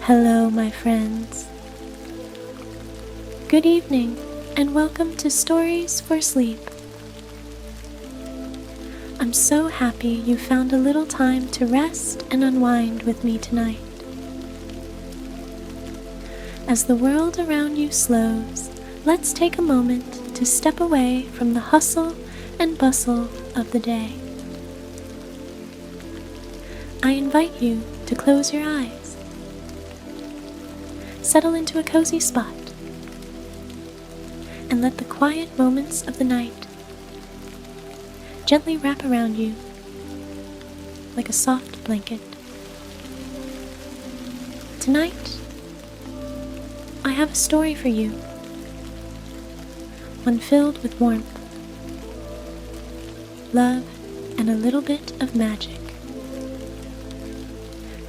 Hello, my friends. Good evening, and welcome to Stories for Sleep. I'm so happy you found a little time to rest and unwind with me tonight. As the world around you slows, let's take a moment to step away from the hustle and bustle of the day. I invite you to close your eyes. Settle into a cozy spot and let the quiet moments of the night gently wrap around you like a soft blanket. Tonight, I have a story for you, one filled with warmth, love, and a little bit of magic.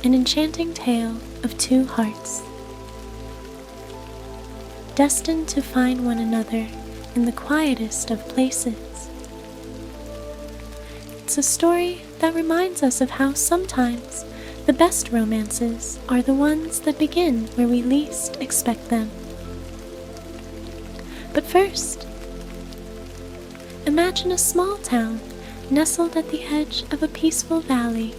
An enchanting tale of two hearts, destined to find one another in the quietest of places. It's a story that reminds us of how sometimes the best romances are the ones that begin where we least expect them. But first, imagine a small town nestled at the edge of a peaceful valley.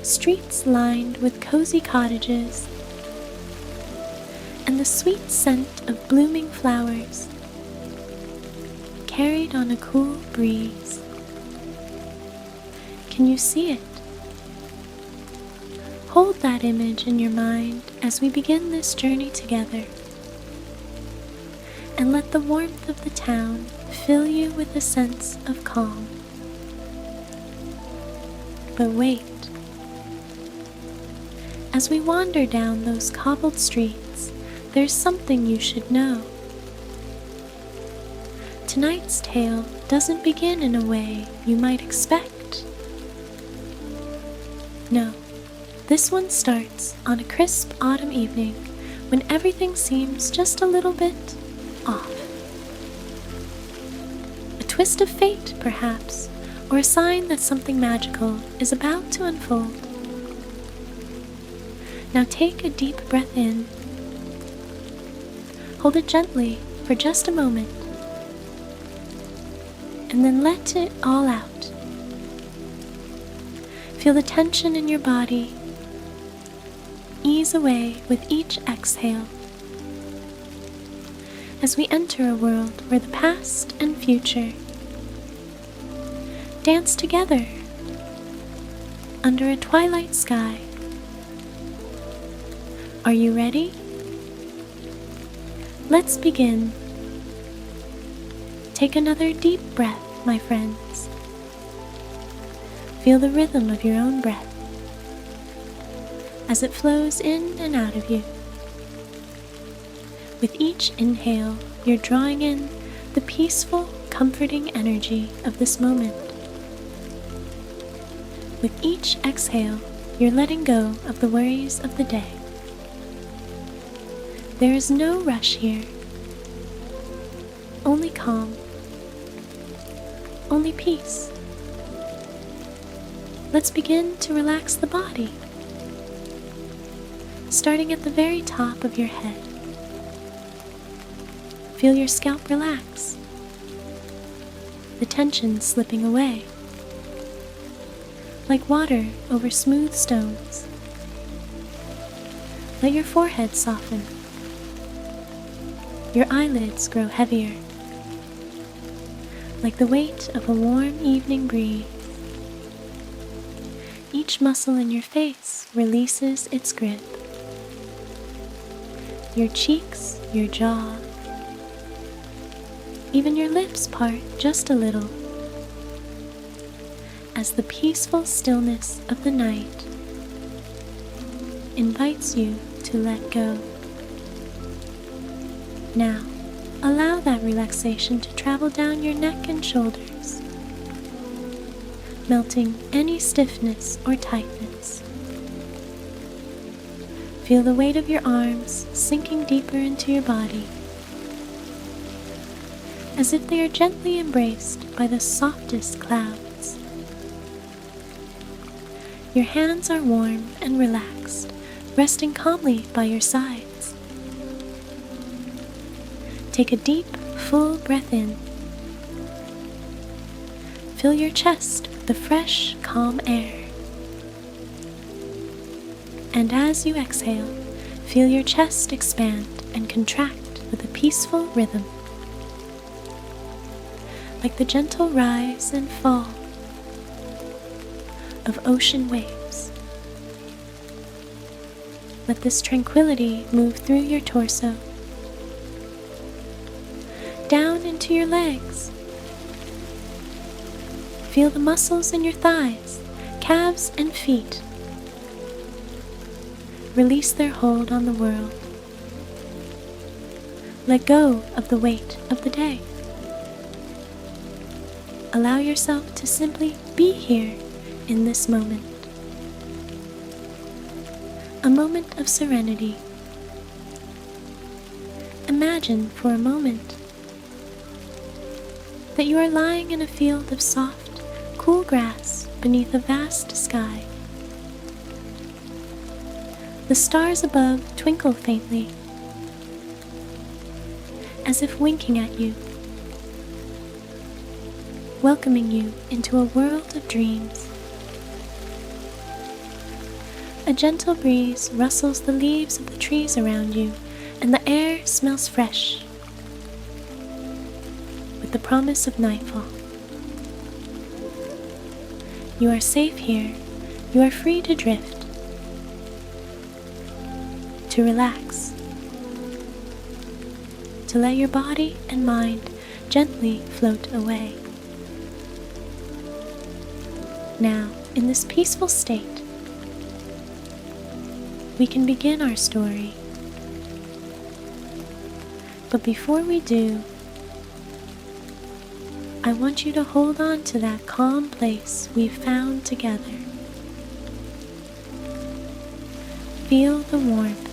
Streets lined with cozy cottages and the sweet scent of blooming flowers carried on a cool breeze. Can you see it? Hold that image in your mind as we begin this journey together, and let the warmth of the town fill you with a sense of calm. But wait. As we wander down those cobbled streets, there's something you should know. Tonight's tale doesn't begin in a way you might expect. No, this one starts on a crisp autumn evening when everything seems just a little bit off. A twist of fate, perhaps, or a sign that something magical is about to unfold. Now take a deep breath in. Hold it gently for just a moment, and then let it all out. Feel the tension in your body ease away with each exhale as we enter a world where the past and future dance together under a twilight sky. Are you ready? Let's begin. Take another deep breath, my friends. Feel the rhythm of your own breath as it flows in and out of you. With each inhale, you're drawing in the peaceful, comforting energy of this moment. With each exhale, you're letting go of the worries of the day. There is no rush here, only calm, only peace. Let's begin to relax the body, starting at the very top of your head. Feel your scalp relax, the tension slipping away, like water over smooth stones. Let your forehead soften. Your eyelids grow heavier, like the weight of a warm evening breeze. Each muscle in your face releases its grip. Your cheeks, your jaw, even your lips part just a little, as the peaceful stillness of the night invites you to let go. Now, allow that relaxation to travel down your neck and shoulders, melting any stiffness or tightness. Feel the weight of your arms sinking deeper into your body, as if they are gently embraced by the softest clouds. Your hands are warm and relaxed, resting calmly by your sides. Take a deep, full breath in. Fill your chest with the fresh, calm air. And as you exhale, feel your chest expand and contract with a peaceful rhythm, like the gentle rise and fall of ocean waves. Let this tranquility move through your torso, down into your legs. Feel the muscles in your thighs, calves, and feet release their hold on the world. Let go of the weight of the day. Allow yourself to simply be here in this moment. A moment of serenity. Imagine for a moment that you are lying in a field of soft, cool grass beneath a vast sky. The stars above twinkle faintly, as if winking at you, welcoming you into a world of dreams. A gentle breeze rustles the leaves of the trees around you, and the air smells fresh, with the promise of nightfall. You are safe here. You are free to drift, to relax, to let your body and mind gently float away. Now, in this peaceful state, we can begin our story. But before we do, I want you to hold on to that calm place we've found together. Feel the warmth,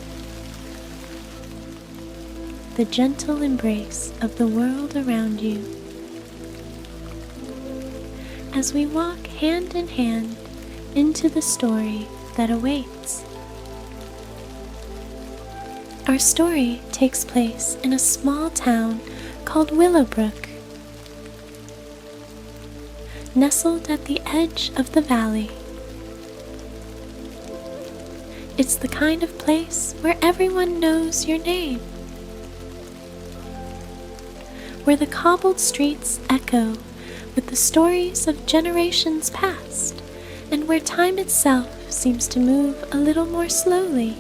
the gentle embrace of the world around you, as we walk hand in hand into the story that awaits. Our story takes place in a small town called Willowbrook, nestled at the edge of the valley. It's the kind of place where everyone knows your name, where the cobbled streets echo with the stories of generations past, and where time itself seems to move a little more slowly.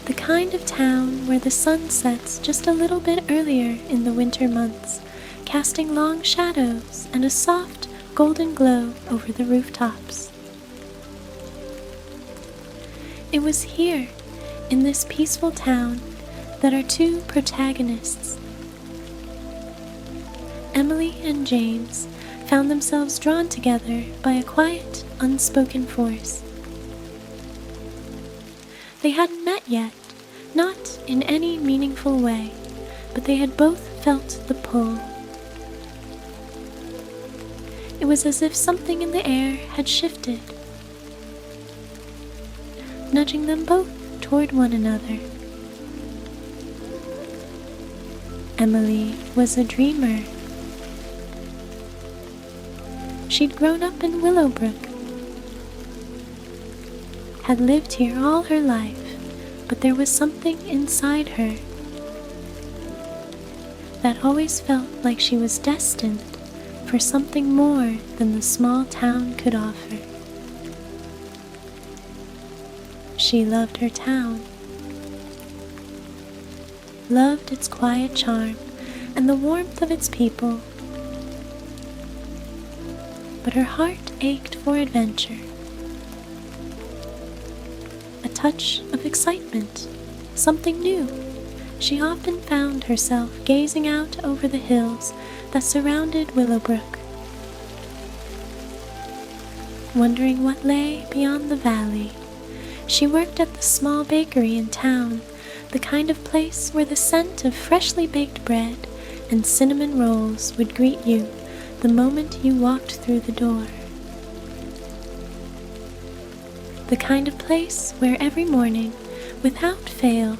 The kind of town where the sun sets just a little bit earlier in the winter months, casting long shadows and a soft golden glow over the rooftops. It was here, in this peaceful town, that our two protagonists, Emily and James, found themselves drawn together by a quiet, unspoken force. They hadn't met yet, not in any meaningful way, but they had both felt the pull. It was as if something in the air had shifted, nudging them both toward one another. Emily was a dreamer. She'd grown up in Willowbrook, had lived here all her life, but there was something inside her that always felt like she was destined for something more than the small town could offer. She loved her town, loved its quiet charm and the warmth of its people, but her heart ached for adventure, a touch of excitement, something new. She often found herself gazing out over the hills that surrounded Willowbrook, wondering what lay beyond the valley. She worked at the small bakery in town, the kind of place where the scent of freshly baked bread and cinnamon rolls would greet you the moment you walked through the door. The kind of place where every morning, without fail,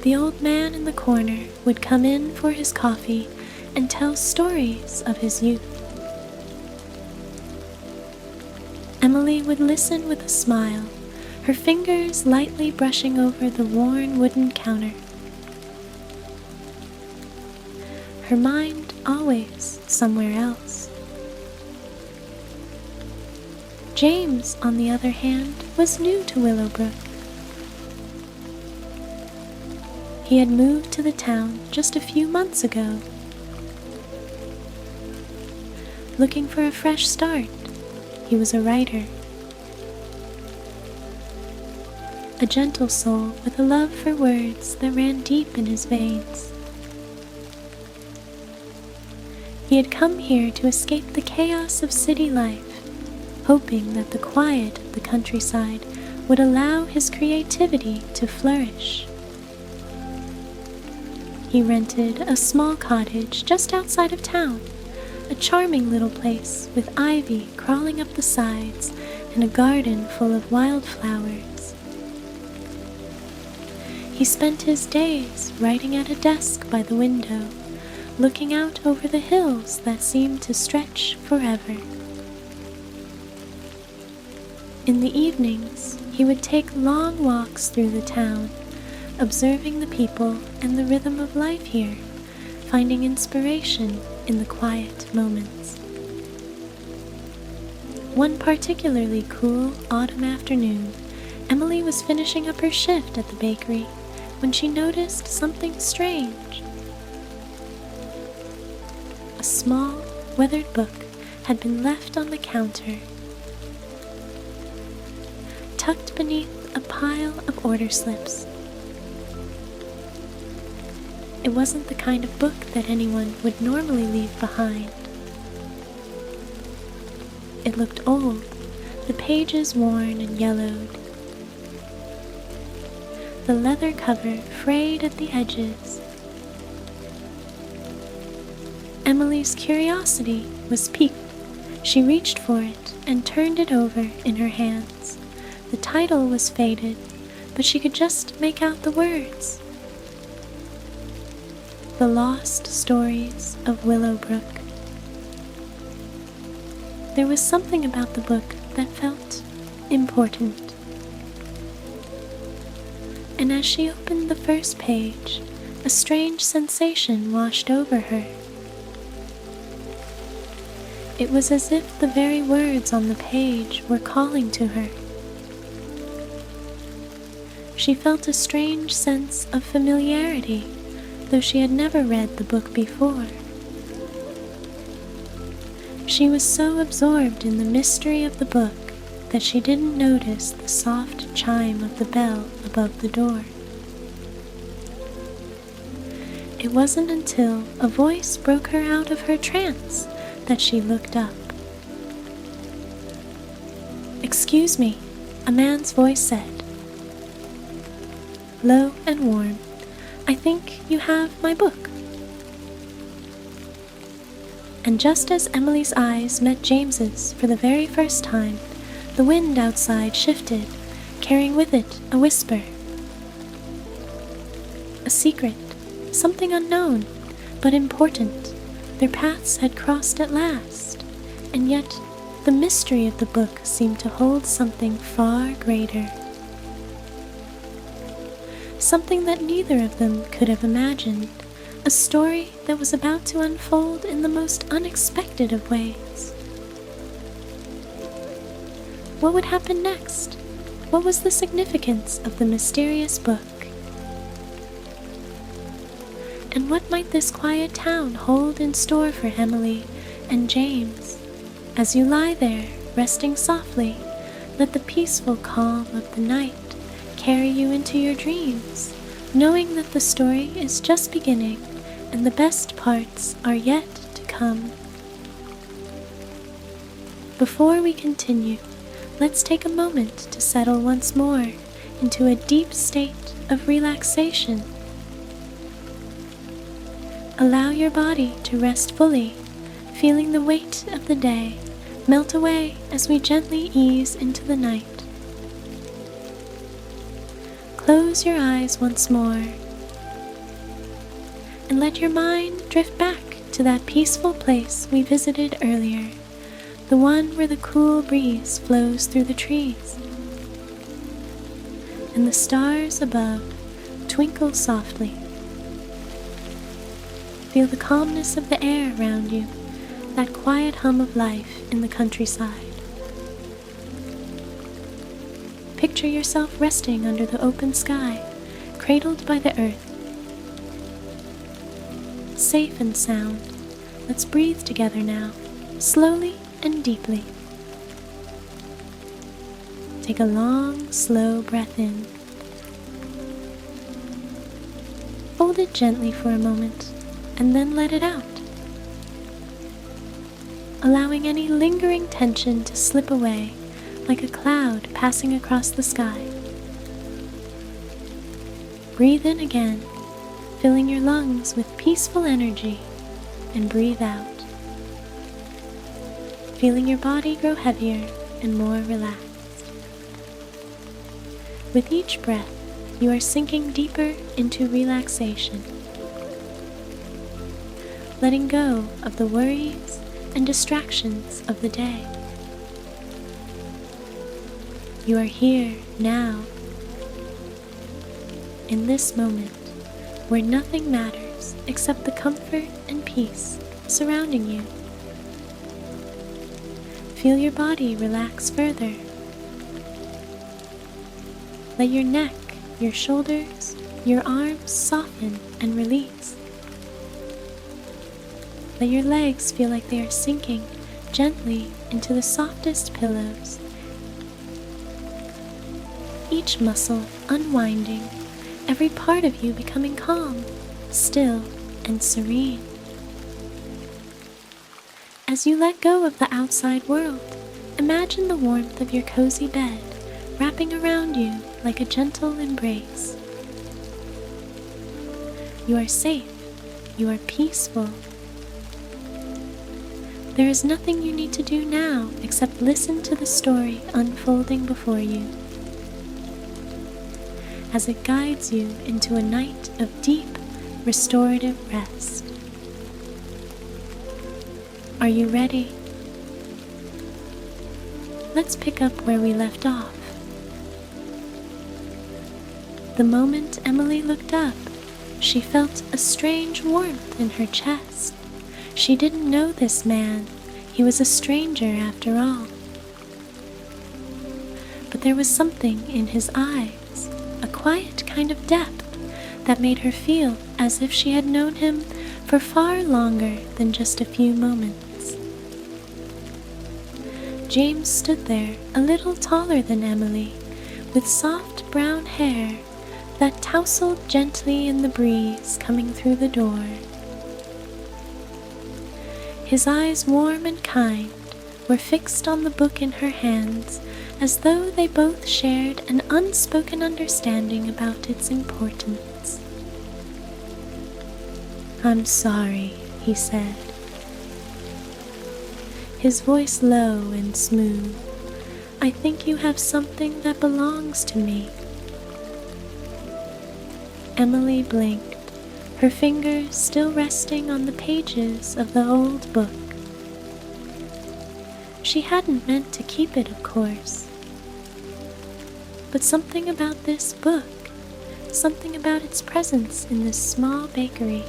the old man in the corner would come in for his coffee and tell stories of his youth. Emily would listen with a smile, her fingers lightly brushing over the worn wooden counter. Her mind always somewhere else. James, on the other hand, was new to Willowbrook. He had moved to the town just a few months ago. Looking for a fresh start, he was a writer. A gentle soul with a love for words that ran deep in his veins. He had come here to escape the chaos of city life, hoping that the quiet of the countryside would allow his creativity to flourish. He rented a small cottage just outside of town, a charming little place with ivy crawling up the sides and a garden full of wildflowers. He spent his days writing at a desk by the window, looking out over the hills that seemed to stretch forever. In the evenings, he would take long walks through the town, observing the people and the rhythm of life here, finding inspiration in the quiet moments. One particularly cool autumn afternoon, Emily was finishing up her shift at the bakery when she noticed something strange. A small, weathered book had been left on the counter, tucked beneath a pile of order slips. It wasn't the kind of book that anyone would normally leave behind. It looked old, the pages worn and yellowed, the leather cover frayed at the edges. Emily's curiosity was piqued. She reached for it and turned it over in her hands. The title was faded, but she could just make out the words. The Lost Stories of Willowbrook. There was something about the book that felt important. And as she opened the first page, a strange sensation washed over her. It was as if the very words on the page were calling to her. She felt a strange sense of familiarity, though she had never read the book before. She was so absorbed in the mystery of the book that she didn't notice the soft chime of the bell above the door. It wasn't until a voice broke her out of her trance that she looked up. "Excuse me," a man's voice said, low and warm. "I think you have my book." And just as Emily's eyes met James's for the very first time, the wind outside shifted, carrying with it a whisper. A secret, something unknown, but important. Their paths had crossed at last, and yet the mystery of the book seemed to hold something far greater. Something that neither of them could have imagined, a story that was about to unfold in the most unexpected of ways. What would happen next? What was the significance of the mysterious book? And what might this quiet town hold in store for Emily and James? As you lie there, resting softly, let the peaceful calm of the night carry you into your dreams, knowing that the story is just beginning and the best parts are yet to come. Before we continue, let's take a moment to settle once more into a deep state of relaxation. Allow your body to rest fully, feeling the weight of the day melt away as we gently ease into the night. close your eyes once more and let your mind drift back to that peaceful place we visited earlier, the one where the cool breeze flows through the trees and the stars above twinkle softly. Feel the calmness of the air around you, that quiet hum of life in the countryside. Picture yourself resting under the open sky, cradled by the earth. Safe and sound, let's breathe together now, slowly and deeply. Take a long, slow breath in. Hold it gently for a moment, and then let it out, allowing any lingering tension to slip away like a cloud passing across the sky. Breathe in again, filling your lungs with peaceful energy, and breathe out, feeling your body grow heavier and more relaxed. With each breath, you are sinking deeper into relaxation, letting go of the worries and distractions of the day. You are here now, in this moment, where nothing matters except the comfort and peace surrounding you. Feel your body relax further. Let your neck, your shoulders, your arms soften and release. Let your legs feel like they are sinking gently into the softest pillows. Each muscle unwinding, every part of you becoming calm, still, and serene. As you let go of the outside world, imagine the warmth of your cozy bed wrapping around you like a gentle embrace. You are safe. You are peaceful. There is nothing you need to do now except listen to the story unfolding before you, as it guides you into a night of deep, restorative rest. Are you ready? Let's pick up where we left off. The moment Emily looked up, she felt a strange warmth in her chest. She didn't know this man. He was a stranger after all. But there was something in his eyes, a quiet kind of depth that made her feel as if she had known him for far longer than just a few moments. James stood there, a little taller than Emily, with soft brown hair that tousled gently in the breeze coming through the door. His eyes, warm and kind, were fixed on the book in her hands, as though they both shared an unspoken understanding about its importance. "I'm sorry," he said, his voice low and smooth. "I think you have something that belongs to me." Emily blinked, her fingers still resting on the pages of the old book. She hadn't meant to keep it, of course. But something about this book, something about its presence in this small bakery,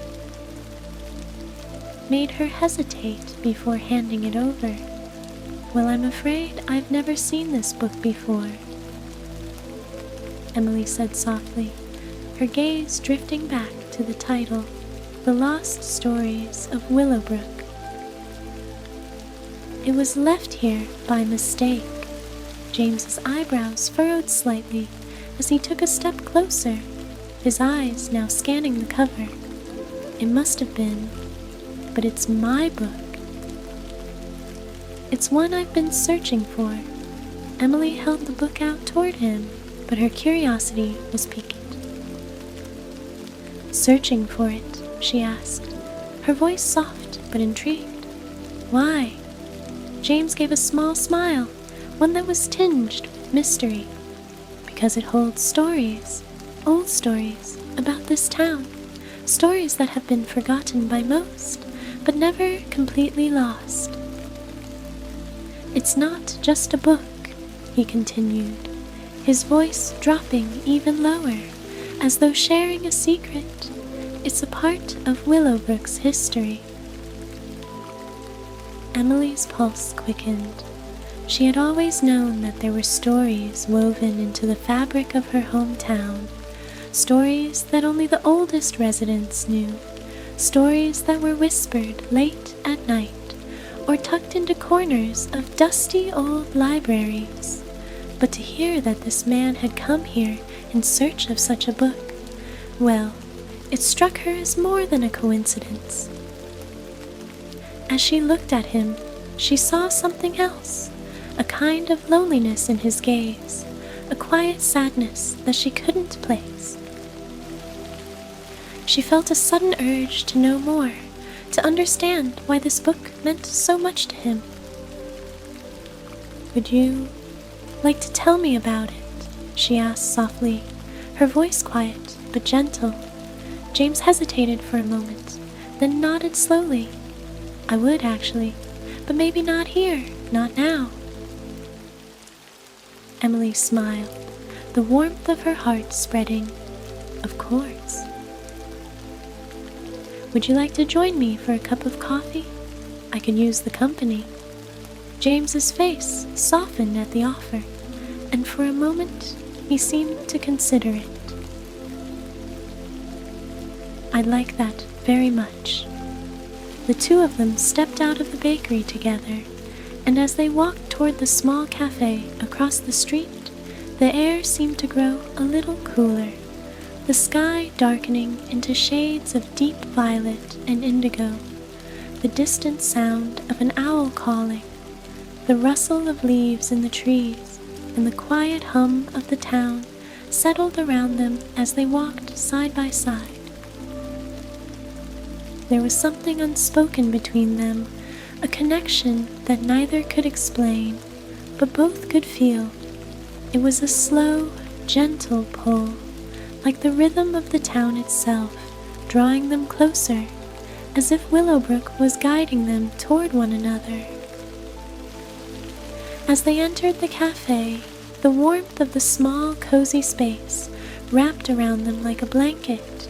made her hesitate before handing it over. "Well, I'm afraid I've never seen this book before," Emily said softly, her gaze drifting back to the title, The Lost Stories of Willowbrook. "It was left here by mistake." James's eyebrows furrowed slightly as he took a step closer, his eyes now scanning the cover. "It must have been, but it's my book. It's one I've been searching for." Emily held the book out toward him, but her curiosity was piqued. "Searching for it?" she asked, her voice soft but intrigued. "Why?" James gave a small smile, one that was tinged with mystery. "Because it holds stories," old stories about this town, stories that have been forgotten by most, but never completely lost. It's not just a book, he continued, his voice dropping even lower, as though sharing a secret. It's a part of Willowbrook's history. Emily's pulse quickened. She had always known that there were stories woven into the fabric of her hometown, stories that only the oldest residents knew, stories that were whispered late at night or tucked into corners of dusty old libraries. But to hear that this man had come here in search of such a book, well, it struck her as more than a coincidence. As she looked at him, she saw something else, a kind of loneliness in his gaze, a quiet sadness that she couldn't place. She felt a sudden urge to know more, to understand why this book meant so much to him. "Would you like to tell me about it?" she asked softly, her voice quiet but gentle. James hesitated for a moment, then nodded slowly. "I would, actually, but maybe not here, not now." Emily smiled, the warmth of her heart spreading. "Of course." "Would you like to join me for a cup of coffee? I could use the company." James's face softened at the offer, and for a moment he seemed to consider it. "I'd like that very much." The two of them stepped out of the bakery together, and as they walked toward the small cafe across the street, the air seemed to grow a little cooler, the sky darkening into shades of deep violet and indigo, the distant sound of an owl calling, the rustle of leaves in the trees, and the quiet hum of the town settled around them as they walked side by side. There was something unspoken between them, a connection that neither could explain, but both could feel. It was a slow, gentle pull, like the rhythm of the town itself, drawing them closer, as if Willowbrook was guiding them toward one another. As they entered the cafe, the warmth of the small, cozy space wrapped around them like a blanket.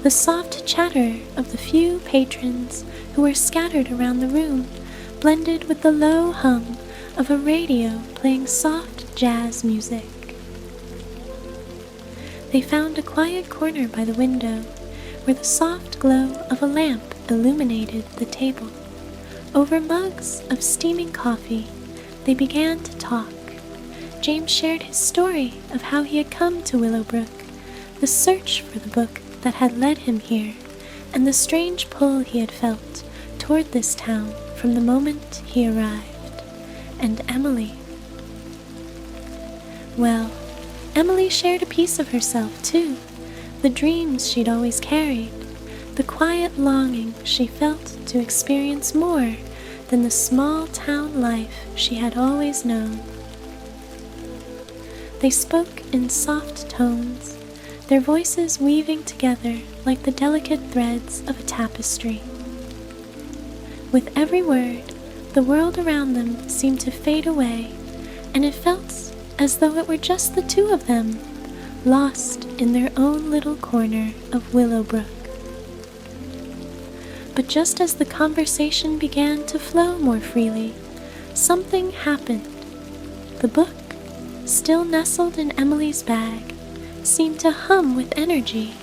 The soft chatter of the few patrons who were scattered around the room blended with the low hum of a radio playing soft jazz music. They found a quiet corner by the window where the soft glow of a lamp illuminated the table. Over mugs of steaming coffee, they began to talk. James shared his story of how he had come to Willowbrook, the search for the book that had led him here, and the strange pull he had felt toward this town from the moment he arrived. And Emily. Well, Emily shared a piece of herself too, the dreams she'd always carried, the quiet longing she felt to experience more than the small town life she had always known. They spoke in soft tones, their voices weaving together like the delicate threads of a tapestry. With every word, the world around them seemed to fade away, and it felt as though it were just the two of them, lost in their own little corner of Willowbrook. But just as the conversation began to flow more freely, something happened. The book, still nestled in Emily's bag, seemed to hum with energy,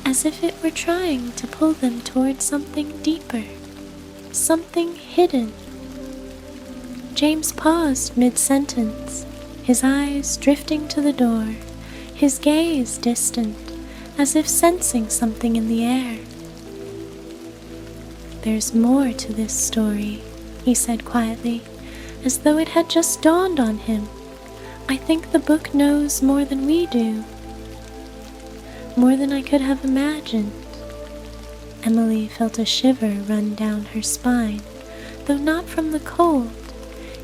as if it were trying to pull them toward something deeper, something hidden. James paused mid-sentence, his eyes drifting to the door, his gaze distant, as if sensing something in the air. "There's more to this story," he said quietly, as though it had just dawned on him. "I think the book knows more than we do, more than I could have imagined." Emily felt a shiver run down her spine, though not from the cold.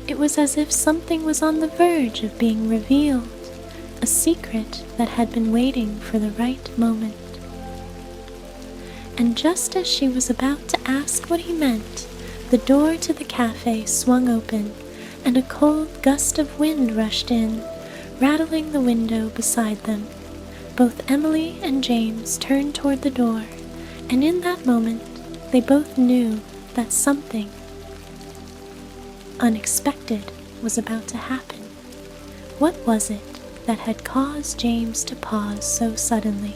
It was as if something was on the verge of being revealed, a secret that had been waiting for the right moment. And just as she was about to ask what he meant, the door to the cafe swung open, and a cold gust of wind rushed in, rattling the window beside them. Both Emily and James turned toward the door, and in that moment they both knew that something unexpected was about to happen. What was it that had caused James to pause so suddenly?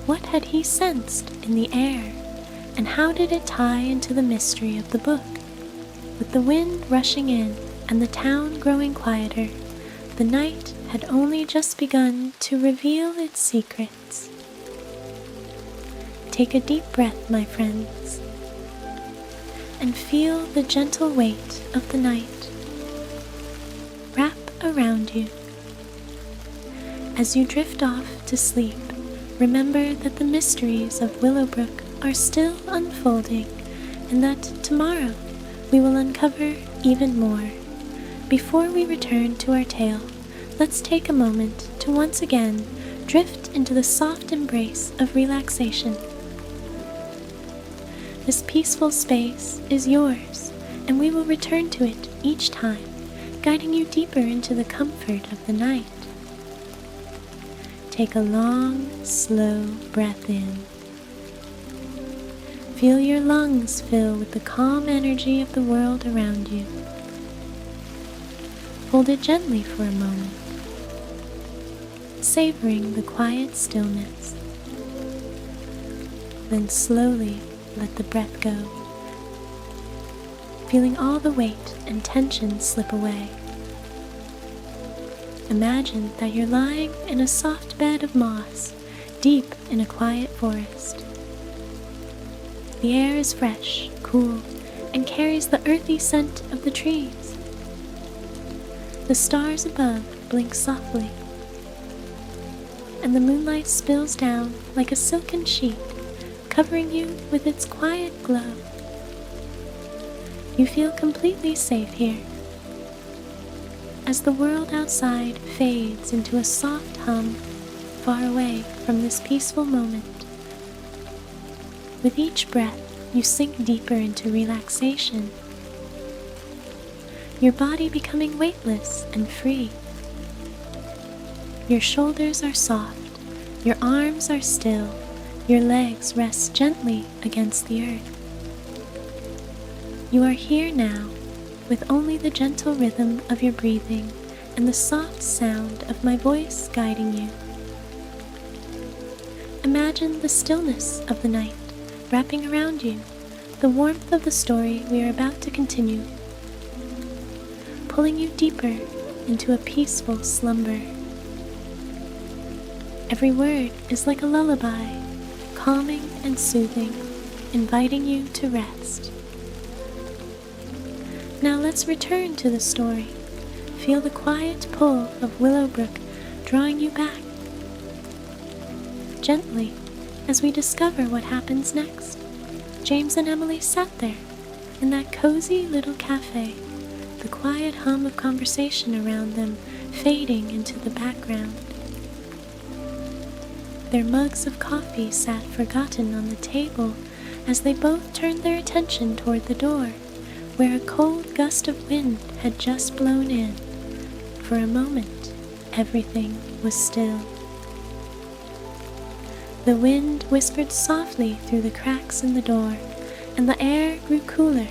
What had he sensed in the air, and how did it tie into the mystery of the book? With the wind rushing in and the town growing quieter, the night had only just begun to reveal its secrets. Take a deep breath, my friends, and feel the gentle weight of the night wrap around you. As you drift off to sleep, remember that the mysteries of Willowbrook are still unfolding, and that tomorrow we will uncover even more. Before we return to our tale, let's take a moment to once again drift into the soft embrace of relaxation. This peaceful space is yours, and we will return to it each time, guiding you deeper into the comfort of the night. Take a long, slow breath in. Feel your lungs fill with the calm energy of the world around you. Hold it gently for a moment, savoring the quiet stillness. Then slowly let the breath go, feeling all the weight and tension slip away. Imagine that you're lying in a soft bed of moss, deep in a quiet forest. The air is fresh, cool, and carries the earthy scent of the trees. The stars above blink softly, and the moonlight spills down like a silken sheet, covering you with its quiet glow. You feel completely safe here. As the world outside fades into a soft hum far away from this peaceful moment, with each breath you sink deeper into relaxation, your body becoming weightless and free. Your shoulders are soft, your arms are still, your legs rest gently against the earth. You are here now, with only the gentle rhythm of your breathing and the soft sound of my voice guiding you. Imagine the stillness of the night wrapping around you, the warmth of the story we are about to continue, pulling you deeper into a peaceful slumber. Every word is like a lullaby, calming and soothing, inviting you to rest. Now let's return to the story. Feel the quiet pull of Willowbrook drawing you back. Gently, as we discover what happens next, James and Emily sat there, in that cozy little cafe, the quiet hum of conversation around them fading into the background. Their mugs of coffee sat forgotten on the table as they both turned their attention toward the door, where a cold gust of wind had just blown in. For a moment, everything was still. The wind whispered softly through the cracks in the door, and the air grew cooler,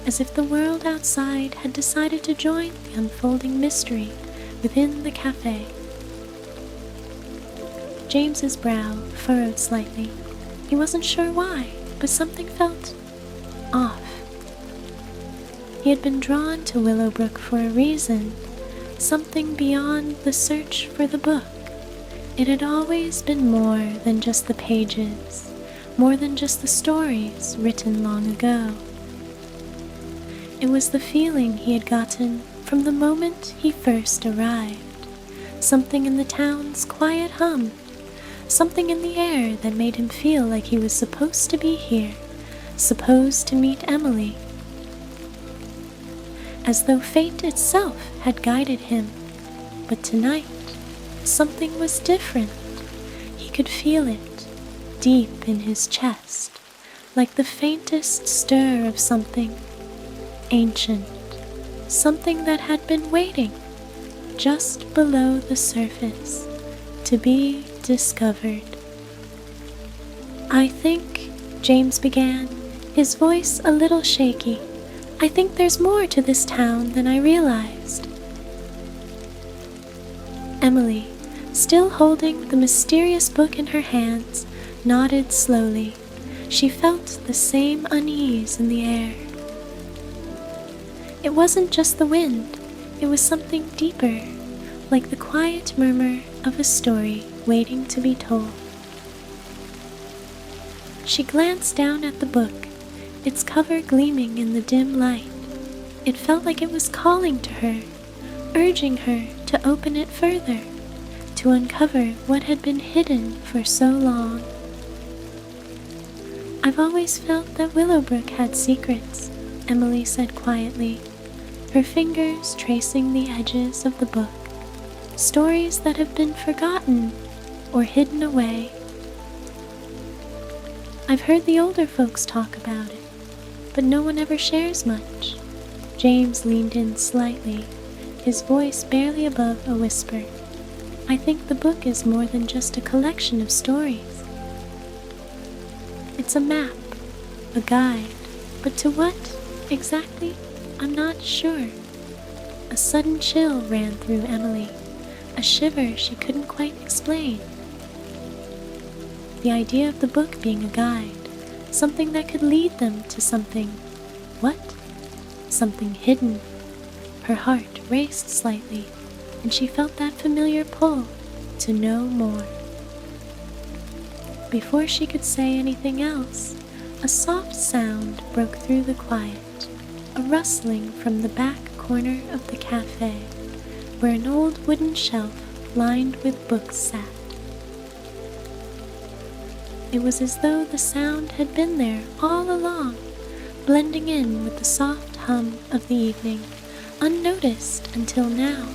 as if the world outside had decided to join the unfolding mystery within the cafe. James's brow furrowed slightly. He wasn't sure why, but something felt off. He had been drawn to Willowbrook for a reason, something beyond the search for the book. It had always been more than just the pages, more than just the stories written long ago. It was the feeling he had gotten from the moment he first arrived, something in the town's quiet hum, something in the air that made him feel like he was supposed to be here, supposed to meet Emily, as though fate itself had guided him. But tonight, something was different. He could feel it, deep in his chest, like the faintest stir of something ancient, something that had been waiting just below the surface to be discovered. "I think," James began, his voice a little shaky, "I think there's more to this town than I realized." Emily, still holding the mysterious book in her hands, nodded slowly. She felt the same unease in the air. It wasn't just the wind, it was something deeper, like the quiet murmur of a story waiting to be told. She glanced down at the book, its cover gleaming in the dim light. It felt like it was calling to her, urging her to open it further, to uncover what had been hidden for so long. "I've always felt that Willowbrook had secrets," Emily said quietly, her fingers tracing the edges of the book. "Stories that have been forgotten or hidden away. I've heard the older folks talk about it, but no one ever shares much." James leaned in slightly, his voice barely above a whisper. "I think the book is more than just a collection of stories. It's a map, a guide, but to what exactly? I'm not sure." A sudden chill ran through Emily, a shiver she couldn't quite explain. The idea of the book being a guide, something that could lead them to something. What? Something hidden. Her heart raced slightly, and she felt that familiar pull to know more. Before she could say anything else, a soft sound broke through the quiet, a rustling from the back corner of the cafe, where an old wooden shelf lined with books sat. It was as though the sound had been there all along, blending in with the soft hum of the evening, unnoticed until now.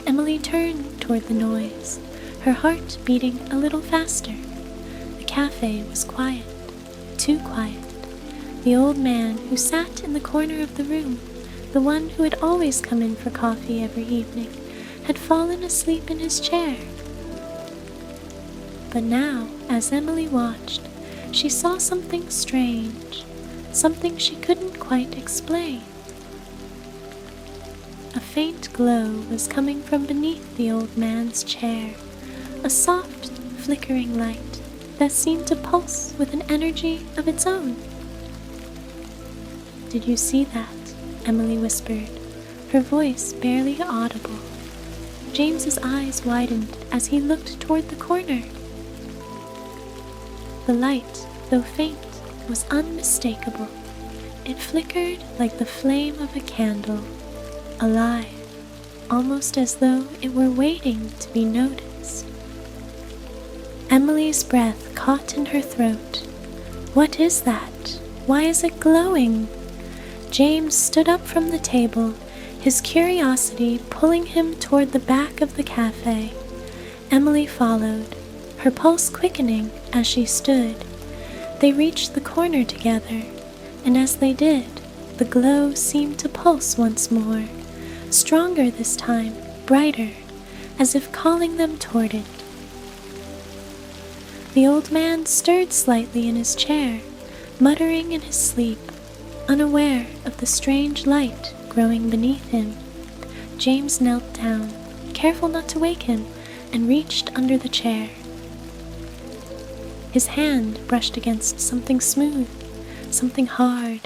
Emily turned toward the noise, her heart beating a little faster. The cafe was quiet, too quiet. The old man who sat in the corner of the room, the one who had always come in for coffee every evening, had fallen asleep in his chair. But now, as Emily watched, she saw something strange, something she couldn't quite explain. A faint glow was coming from beneath the old man's chair, a soft, flickering light that seemed to pulse with an energy of its own. "Did you see that?" Emily whispered, her voice barely audible. James's eyes widened as he looked toward the corner. The light, though faint, was unmistakable. It flickered like the flame of a candle, alive, almost as though it were waiting to be noticed. Emily's breath caught in her throat. "What is that? Why is it glowing?" James stood up from the table, his curiosity pulling him toward the back of the cafe. Emily followed, her pulse quickening as she stood. They reached the corner together, and as they did, the glow seemed to pulse once more, stronger this time, brighter, as if calling them toward it. The old man stirred slightly in his chair, muttering in his sleep, unaware of the strange light growing beneath him. James knelt down, careful not to wake him, and reached under the chair. His hand brushed against something smooth, something hard.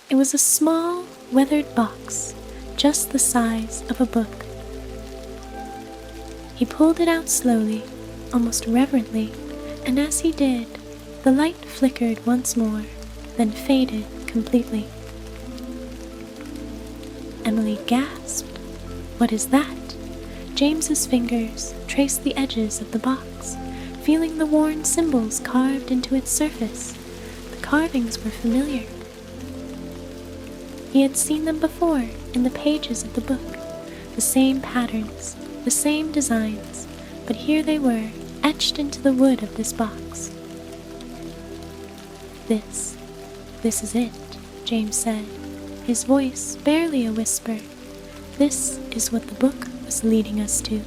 It was a small, weathered box, just the size of a book. He pulled it out slowly, almost reverently, and as he did, the light flickered once more, then faded completely. Emily gasped. "What is that?" James's fingers traced the edges of the box, feeling the worn symbols carved into its surface. The carvings were familiar. He had seen them before in the pages of the book, the same patterns, the same designs, but here they were, etched into the wood of this box. This is it, James said, his voice barely a whisper. This is what the book was leading us to.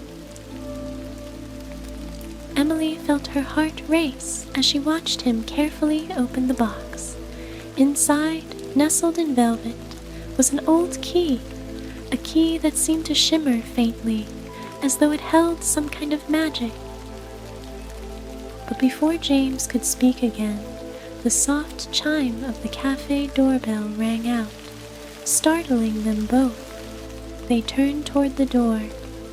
Emily felt her heart race as she watched him carefully open the box. Inside, nestled in velvet, was an old key, a key that seemed to shimmer faintly, as though it held some kind of magic. But before James could speak again, the soft chime of the cafe doorbell rang out, startling them both. They turned toward the door,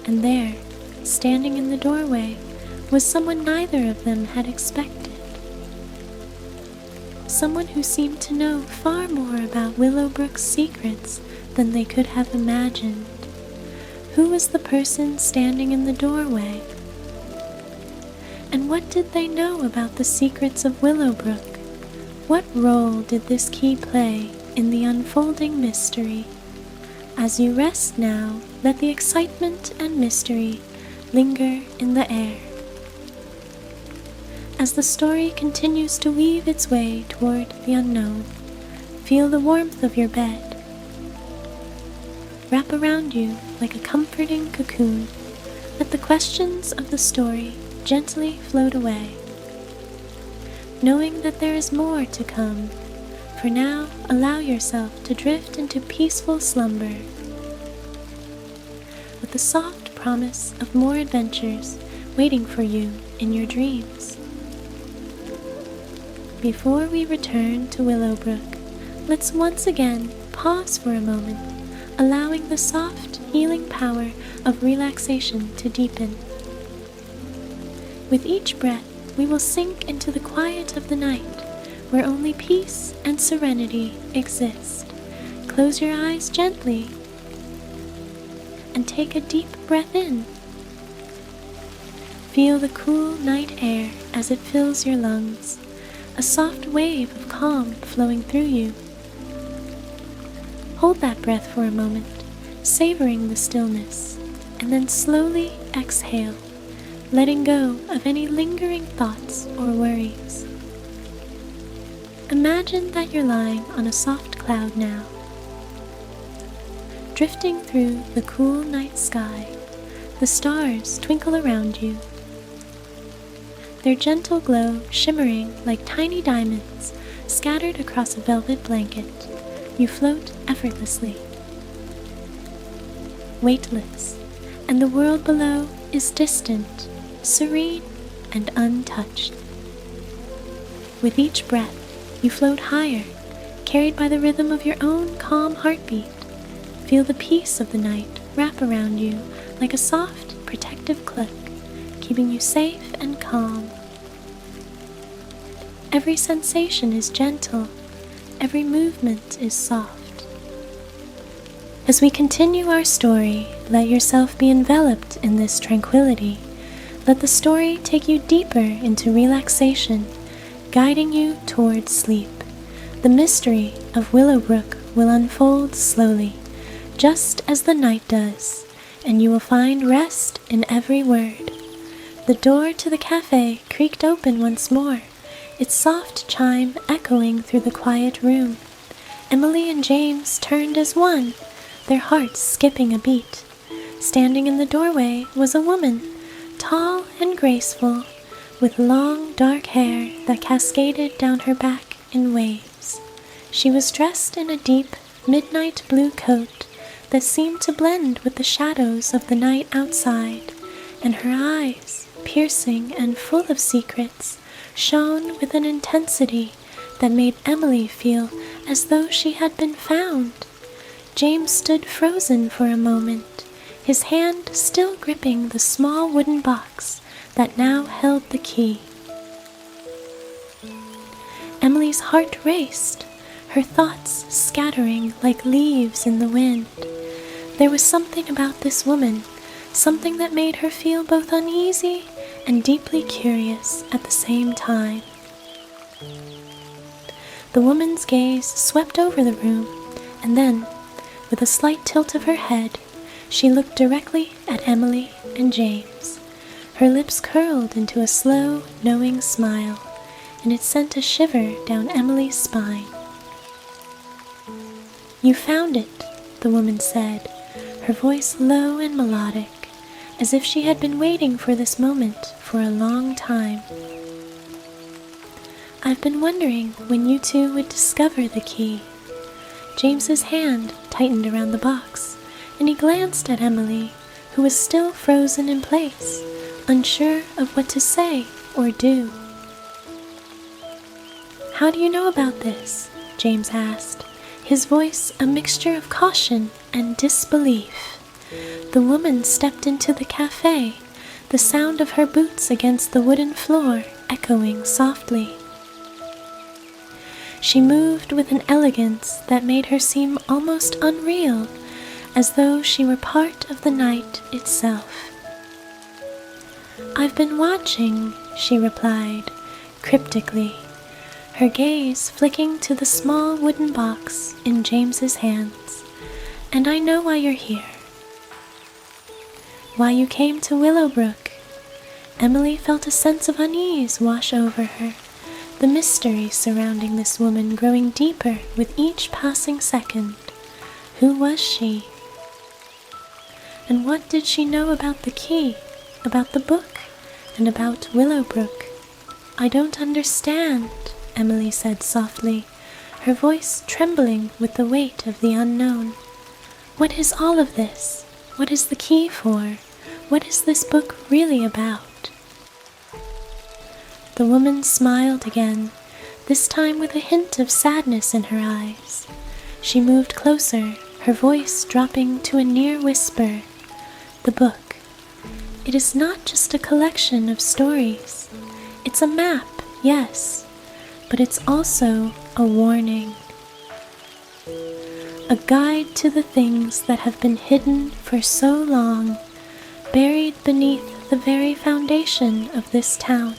and there, standing in the doorway, was someone neither of them had expected. Someone who seemed to know far more about Willowbrook's secrets than they could have imagined. Who was the person standing in the doorway? And what did they know about the secrets of Willowbrook? What role did this key play in the unfolding mystery? As you rest now, let the excitement and mystery linger in the air. As the story continues to weave its way toward the unknown, feel the warmth of your bed. Wrap around you like a comforting cocoon. Let the questions of the story gently float away, knowing that there is more to come. For now, allow yourself to drift into peaceful slumber, with the soft promise of more adventures waiting for you in your dreams. Before we return to Willowbrook, let's once again pause for a moment, allowing the soft, healing power of relaxation to deepen. With each breath, we will sink into the quiet of the night, where only peace and serenity exist. Close your eyes gently and take a deep breath in. Feel the cool night air as it fills your lungs, a soft wave of calm flowing through you. Hold that breath for a moment, savoring the stillness, and then slowly exhale, letting go of any lingering thoughts or worries. Imagine that you're lying on a soft cloud now, drifting through the cool night sky. The stars twinkle around you, their gentle glow shimmering like tiny diamonds scattered across a velvet blanket. You float effortlessly, weightless, and the world below is distant, serene, and untouched. With each breath, you float higher, carried by the rhythm of your own calm heartbeat. Feel the peace of the night wrap around you like a soft, protective cloak, keeping you safe and calm. Every sensation is gentle, every movement is soft. As we continue our story, let yourself be enveloped in this tranquility. Let the story take you deeper into relaxation, guiding you towards sleep. The mystery of Willowbrook will unfold slowly, just as the night does, and you will find rest in every word. The door to the cafe creaked open once more, its soft chime echoing through the quiet room. Emily and James turned as one, their hearts skipping a beat. Standing in the doorway was a woman, tall and graceful, with long dark hair that cascaded down her back in waves. She was dressed in a deep, midnight blue coat that seemed to blend with the shadows of the night outside, and her eyes, piercing and full of secrets, shone with an intensity that made Emily feel as though she had been found. James stood frozen for a moment, his hand still gripping the small wooden box that now held the key. Emily's heart raced, her thoughts scattering like leaves in the wind. There was something about this woman, something that made her feel both uneasy and deeply curious at the same time. The woman's gaze swept over the room, and then, with a slight tilt of her head, She looked directly at Emily and James. Her lips curled into a slow, knowing smile, and it sent a shiver down Emily's spine. "You found it," the woman said, her voice low and melodic, as if she had been waiting for this moment for a long time. "I've been wondering when you two would discover the key." James's hand tightened around the box, and he glanced at Emily, who was still frozen in place, unsure of what to say or do. "How do you know about this?" James asked, his voice a mixture of caution and disbelief. The woman stepped into the cafe, the sound of her boots against the wooden floor echoing softly. She moved with an elegance that made her seem almost unreal, as though she were part of the night itself. "I've been watching," she replied, cryptically, her gaze flicking to the small wooden box in James's hands. "And I know why you're here. Why you came to Willowbrook." Emily felt a sense of unease wash over her, the mystery surrounding this woman growing deeper with each passing second. Who was she? And what did she know about the key, about the book, and about Willowbrook? "I don't understand," Emily said softly, her voice trembling with the weight of the unknown. "What is all of this? What is the key for? What is this book really about?" The woman smiled again, this time with a hint of sadness in her eyes. She moved closer, her voice dropping to a near whisper. "The book. It is not just a collection of stories. It's a map, yes, but it's also a warning. A guide to the things that have been hidden for so long, buried beneath the very foundation of this town."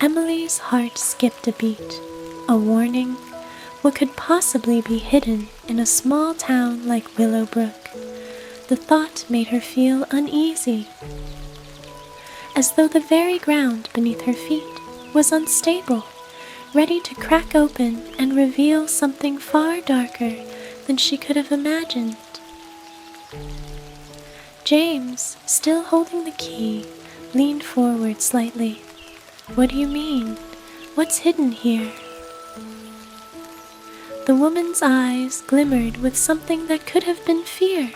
Emily's heart skipped a beat. A warning? What could possibly be hidden in a small town like Willowbrook? The thought made her feel uneasy, as though the very ground beneath her feet was unstable, ready to crack open and reveal something far darker than she could have imagined. James, still holding the key, leaned forward slightly. "What do you mean? What's hidden here?" The woman's eyes glimmered with something that could have been fear,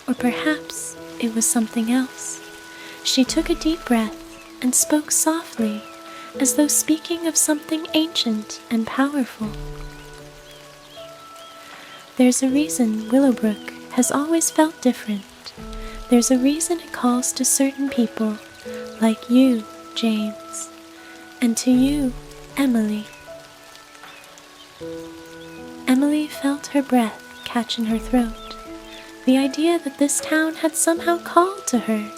or perhaps it was something else. She took a deep breath and spoke softly, as though speaking of something ancient and powerful. "There's a reason Willowbrook has always felt different. There's a reason it calls to certain people, like you, James, and to you, Emily." Emily felt her breath catch in her throat. The idea that this town had somehow called to her,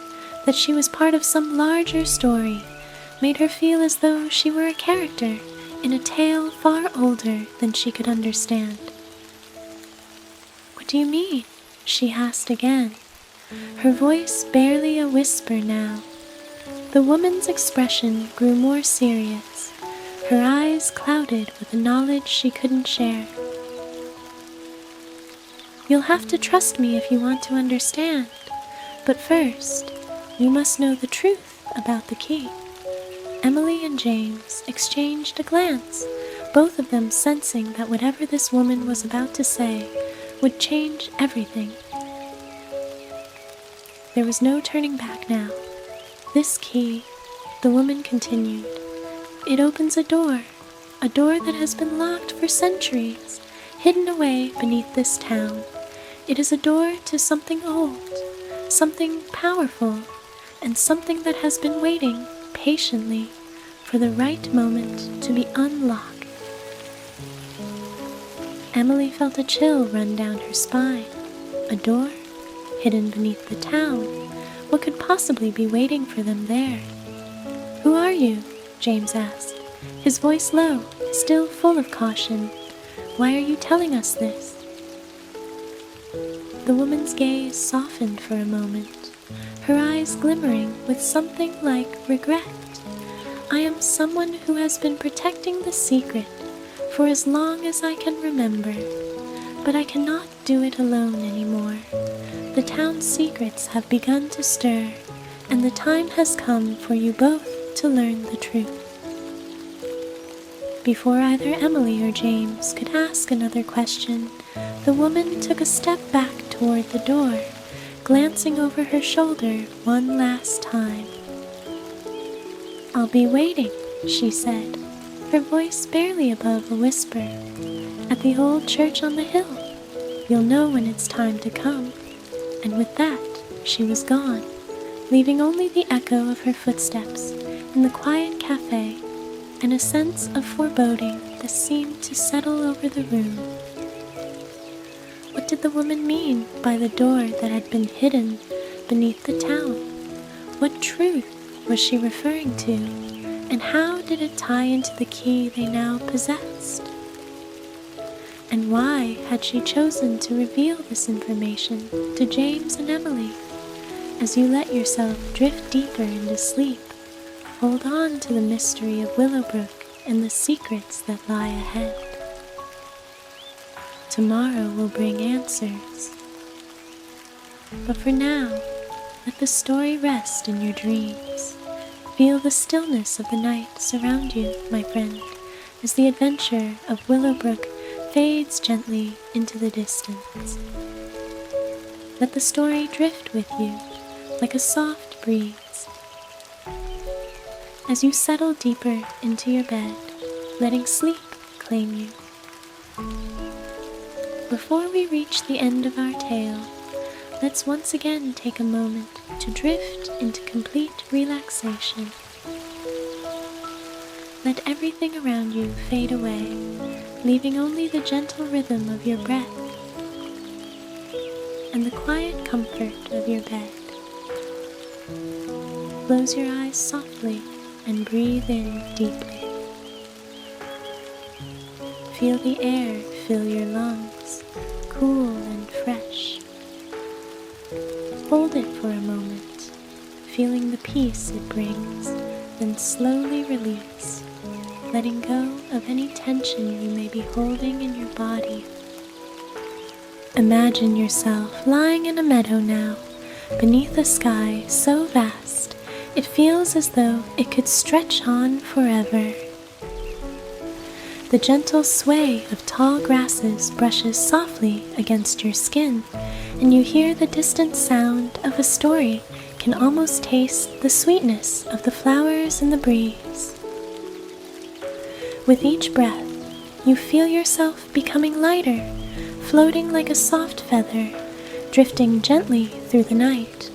that she was part of some larger story, made her feel as though she were a character in a tale far older than she could understand. "What do you mean?" she asked again, her voice barely a whisper now. The woman's expression grew more serious, her eyes clouded with a knowledge she couldn't share. "You'll have to trust me if you want to understand, but first, you must know the truth about the key." Emily and James exchanged a glance, both of them sensing that whatever this woman was about to say would change everything. There was no turning back now. "This key," the woman continued, "it opens a door that has been locked for centuries, hidden away beneath this town. It is a door to something old, something powerful, and something that has been waiting patiently for the right moment to be unlocked." Emily felt a chill run down her spine. A door hidden beneath the town. What could possibly be waiting for them there? "Who are you?" James asked, his voice low, still full of caution. "Why are you telling us this?" The woman's gaze softened for a moment, her eyes glimmering with something like regret. I am someone who has been protecting the secret for as long as I can remember, but I cannot do it alone anymore. The town's secrets have begun to stir, and the time has come for you both to learn the truth. Before either Emily or James could ask another question, the woman took a step back toward the door, glancing over her shoulder one last time. "I'll be waiting," she said, her voice barely above a whisper. "At the old church on the hill. You'll know when it's time to come." And with that, she was gone, leaving only the echo of her footsteps in the quiet cafe and a sense of foreboding that seemed to settle over the room. What did the woman mean by the door that had been hidden beneath the town? What truth was she referring to, and how did it tie into the key they now possessed? And why had she chosen to reveal this information to James and Emily? As you let yourself drift deeper into sleep, hold on to the mystery of Willowbrook and the secrets that lie ahead. Tomorrow will bring answers. But for now, let the story rest in your dreams. Feel the stillness of the night surround you, my friend, as the adventure of Willowbrook fades gently into the distance. Let the story drift with you like a soft breeze. As you settle deeper into your bed, letting sleep claim you. Before we reach the end of our tale, let's once again take a moment to drift into complete relaxation. Let everything around you fade away, leaving only the gentle rhythm of your breath and the quiet comfort of your bed. Close your eyes softly and breathe in deeply. Feel the air fill your lungs, cool and fresh. Hold it for a moment, feeling the peace it brings, then slowly release, letting go of any tension you may be holding in your body. Imagine yourself lying in a meadow now, beneath a sky so vast it feels as though it could stretch on forever. The gentle sway of tall grasses brushes softly against your skin, and you hear the distant sound of a story, can almost taste the sweetness of the flowers in the breeze. With each breath, you feel yourself becoming lighter, floating like a soft feather, drifting gently through the night.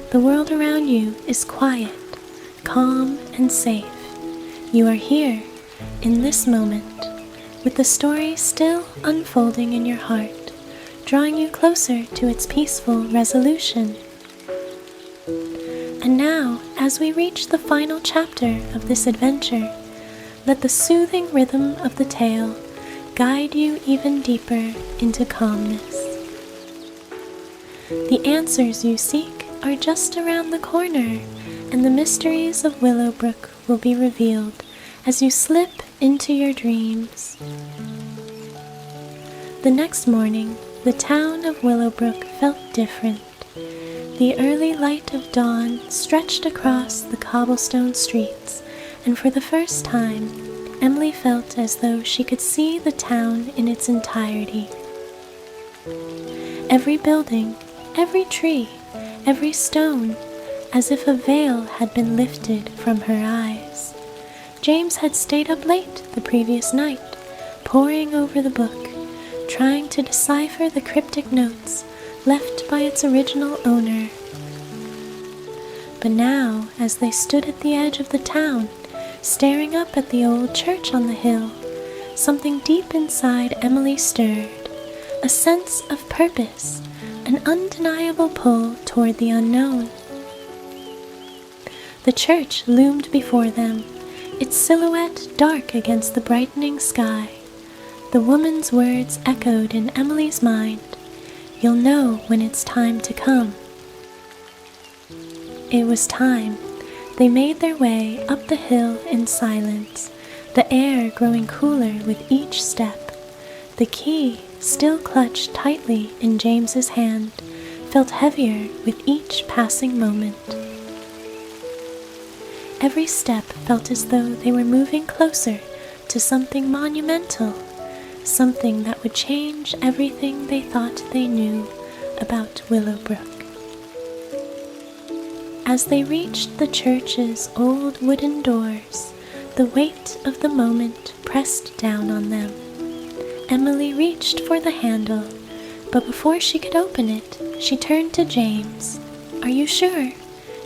The world around you is quiet, calm, and safe. You are here, in this moment, with the story still unfolding in your heart, drawing you closer to its peaceful resolution. And now, as we reach the final chapter of this adventure, let the soothing rhythm of the tale guide you even deeper into calmness. The answers you seek are just around the corner, and the mysteries of Willowbrook will be revealed as you slip into your dreams. The next morning, the town of Willowbrook felt different. The early light of dawn stretched across the cobblestone streets, and for the first time, Emily felt as though she could see the town in its entirety. Every building, every tree, every stone, as if a veil had been lifted from her eyes. James had stayed up late the previous night, poring over the book, trying to decipher the cryptic notes left by its original owner. But now, as they stood at the edge of the town, staring up at the old church on the hill, something deep inside Emily stirred, a sense of purpose, an undeniable pull toward the unknown. The church loomed before them, its silhouette dark against the brightening sky. The woman's words echoed in Emily's mind, You'll know when it's time to come." It was time. They made their way up the hill in silence, the air growing cooler with each step. The key, still clutched tightly in James's hand, felt heavier with each passing moment. Every step felt as though they were moving closer to something monumental, something that would change everything they thought they knew about Willowbrook. As they reached the church's old wooden doors, the weight of the moment pressed down on them. Emily reached for the handle, but before she could open it, she turned to James. "Are you sure?"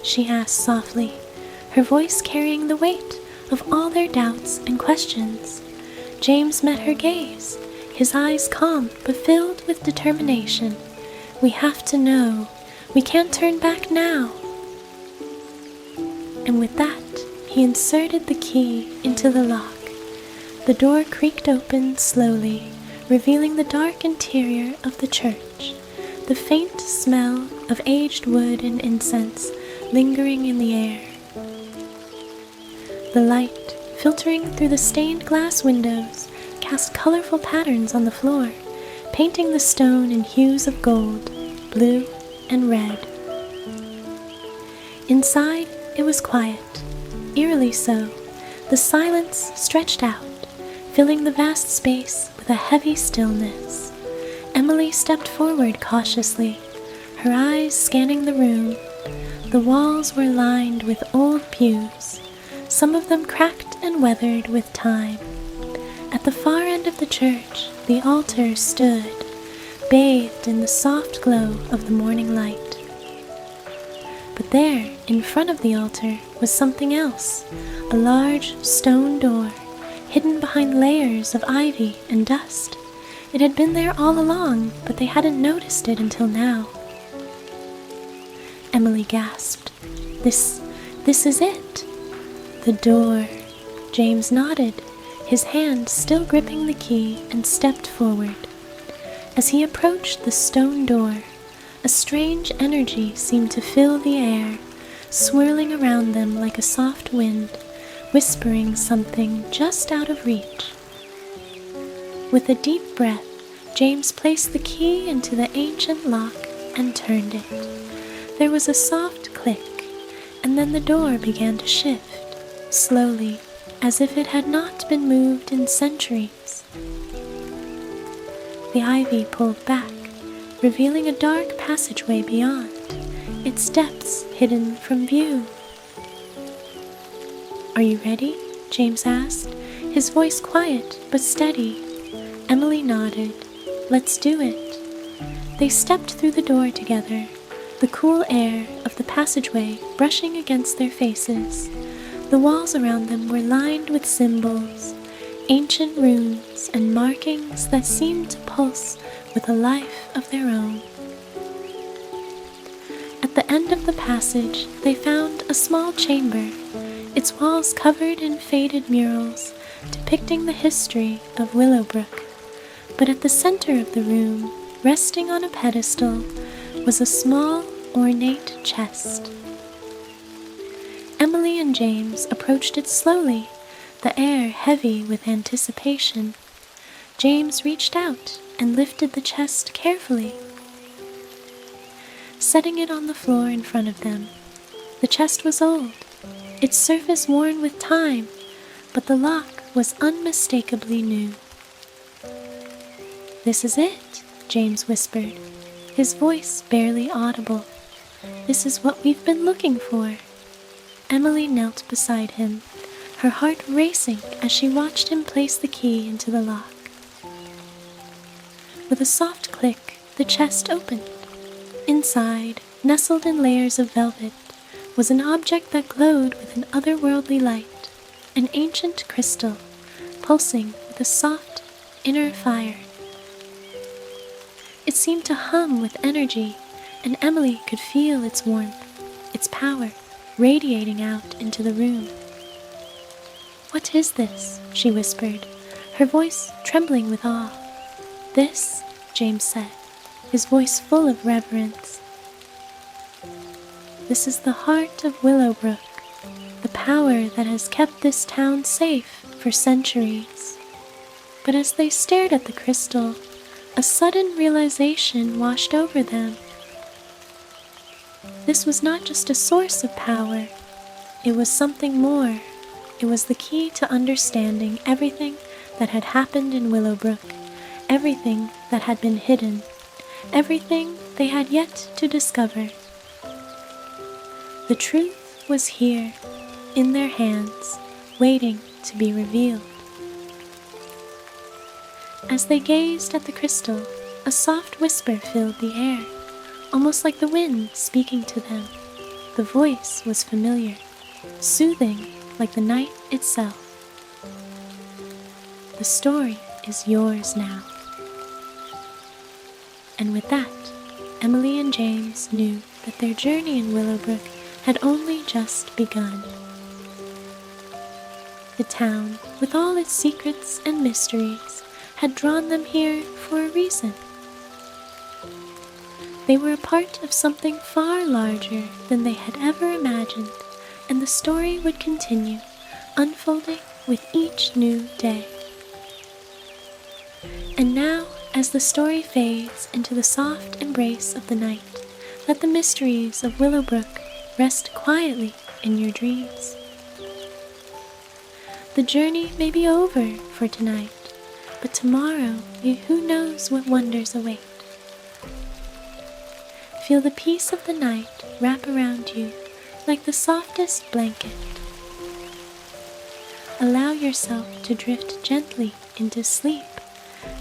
she asked softly, her voice carrying the weight of all their doubts and questions. James met her gaze, his eyes calm but filled with determination. "We have to know. We can't turn back now." And with that, he inserted the key into the lock. The door creaked open slowly, revealing the dark interior of the church, the faint smell of aged wood and incense lingering in the air. The light, filtering through the stained glass windows, cast colorful patterns on the floor, painting the stone in hues of gold, blue, and red. Inside, it was quiet, eerily so. The silence stretched out, filling the vast space with a heavy stillness. Emily stepped forward cautiously, her eyes scanning the room. The walls were lined with old pews, some of them cracked and weathered with time. At the far end of the church, the altar stood, bathed in the soft glow of the morning light. But there, in front of the altar, was something else, a large stone door, hidden behind layers of ivy and dust. It had been there all along, but they hadn't noticed it until now. Emily gasped. This is it." "The door." James nodded, his hand still gripping the key, and stepped forward. As he approached the stone door, a strange energy seemed to fill the air, swirling around them like a soft wind, whispering something just out of reach. With a deep breath, James placed the key into the ancient lock and turned it. There was a soft click, and then the door began to shift, slowly, as if it had not been moved in centuries. The ivy pulled back, revealing a dark passageway beyond, its depths hidden from view. "Are you ready?" James asked, his voice quiet but steady. Emily nodded. "Let's do it." They stepped through the door together, the cool air of the passageway brushing against their faces. The walls around them were lined with symbols, ancient runes and markings that seemed to pulse with a life of their own. At the end of the passage, they found a small chamber, its walls covered in faded murals depicting the history of Willowbrook. But at the center of the room, resting on a pedestal, was a small, ornate chest. Emily and James approached it slowly, the air heavy with anticipation. James reached out and lifted the chest carefully, setting it on the floor in front of them. The chest was old, its surface worn with time, but the lock was unmistakably new. "This is it," James whispered, his voice barely audible. "This is what we've been looking for." Emily knelt beside him, her heart racing as she watched him place the key into the lock. With a soft click, the chest opened. Inside, nestled in layers of velvet, was an object that glowed with an otherworldly light, an ancient crystal, pulsing with a soft inner fire. It seemed to hum with energy, and Emily could feel its warmth, its power, radiating out into the room. "What is this?" she whispered, her voice trembling with awe. "This," James said, his voice full of reverence. This is the heart of Willowbrook, the power that has kept this town safe for centuries. But as they stared at the crystal, a sudden realization washed over them. This was not just a source of power, it was something more. It was the key to understanding everything that had happened in Willowbrook, everything that had been hidden, everything they had yet to discover. The truth was here, in their hands, waiting to be revealed. As they gazed at the crystal, a soft whisper filled the air, almost like the wind speaking to them. The voice was familiar, soothing like the night itself. The story is yours now. And with that, Emily and James knew that their journey in Willowbrook had only just begun. The town, with all its secrets and mysteries, had drawn them here for a reason. They were a part of something far larger than they had ever imagined, and the story would continue, unfolding with each new day. And now, as the story fades into the soft embrace of the night, let the mysteries of Willowbrook rest quietly in your dreams. The journey may be over for tonight, but tomorrow, who knows what wonders await. Feel the peace of the night wrap around you like the softest blanket. Allow yourself to drift gently into sleep,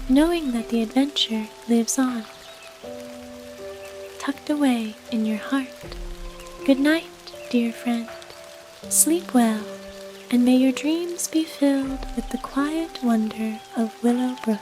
knowing that the adventure lives on, tucked away in your heart. Good night, dear friend. Sleep well, and may your dreams be filled with the quiet wonder of Willowbrook.